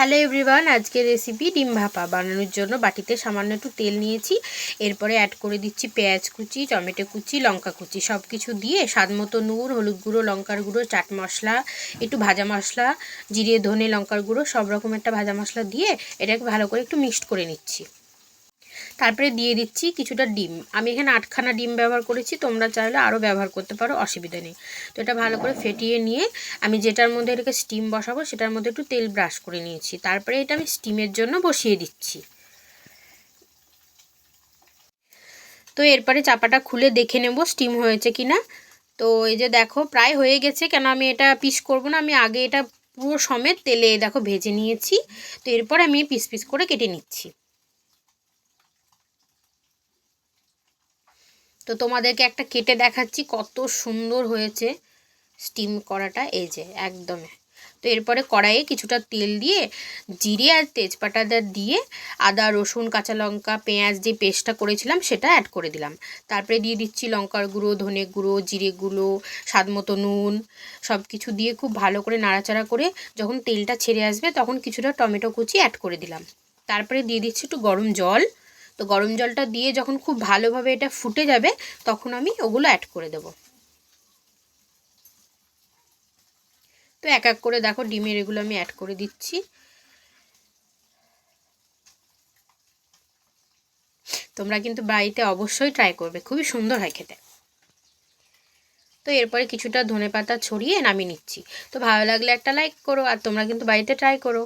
Hello everyone, আজকের recipe ডিম ভাপা বানানোর জন্য বাটিতে সামান্য একটু তেল নিয়েছি। এরপরে অ্যাড করে দিচ্ছি পেঁয়াজ কুচি, টমেটো কুচি, লঙ্কা কুচি সব কিছু দিয়ে স্বাদ মতো নুন, হলুদ গুঁড়ো, লঙ্কার গুঁড়ো, চাট মশলা, একটু ভাজা মশলা, জিরে ধনে লঙ্কার গুঁড়ো সব রকম একটা ভাজা মশলা দিয়ে এটাকে ভালো করে একটু মিক্সড করে নিচ্ছি। তারপরে দিয়ে দিচ্ছি কিছুটা ডিম। আমি এখানে 8খানা ডিম ব্যবহার করেছি, তোমরা চাইলে আরও ব্যবহার করতে পারো, অসুবিধা নেই। তো এটা ভালো করে ফেটিয়ে নিয়ে আমি যেটার মধ্যে এটাকে স্টিম বসাবো সেটার মধ্যে একটু তেল ব্রাশ করে নিয়েছি। তারপরে এটা আমি স্টিমের জন্য বসিয়ে দিচ্ছি। তো এরপরে চাপাটা খুলে দেখে নেব স্টিম হয়েছে কি না। তো এই যে দেখো প্রায় হয়ে গেছে, কেন আমি এটা পিস করব না, আমি আগে এটা পুরো সমেত তেলে দেখো ভেজে নিয়েছি। তো এরপর আমি পিস পিস করে কেটে নিচ্ছি। তো তোমাদেরকে একটা কেটে দেখাচ্ছি কত সুন্দর হয়েছে স্টিম করাটা, এই যে একদম। তো এরপরে কড়াইয়ে কিছুটা তেল দিয়ে জিরে আর তেজপাতাটা দিয়ে আদা রসুন কাঁচা লঙ্কা পেঁয়াজ যে পেস্টটা করেছিলাম সেটা অ্যাড করে দিলাম। তারপরে দিয়ে দিচ্ছি লঙ্কার গুঁড়ো, ধনে গুঁড়ো, জিরে গুঁড়ো, স্বাদ মতো নুন, সব কিছু দিয়ে খুব ভালো করে নাড়াচাড়া করে যখন তেলটা ছেড়ে আসবে তখন কিছুটা টমেটো কুচি অ্যাড করে দিলাম। তারপরে দিয়ে দিচ্ছি একটু গরম জল। তো গরম জলটা দিয়ে যখন খুব ভালোভাবে এটা ফুটে যাবে তখন আমি ওগুলো অ্যাড করে দেবো। তো এক এক করে দেখো ডিমের এগুলো আমি অ্যাড করে দিচ্ছি। তোমরা কিন্তু বাড়িতে অবশ্যই ট্রাই করবে, খুবই সুন্দর হয় খেতে। তো এরপরে কিছুটা ধনেপাতা ছড়িয়ে নামিয়ে নিচ্ছি। তো ভালো লাগলে একটা লাইক করো, আর তোমরা কিন্তু বাড়িতে ট্রাই করো।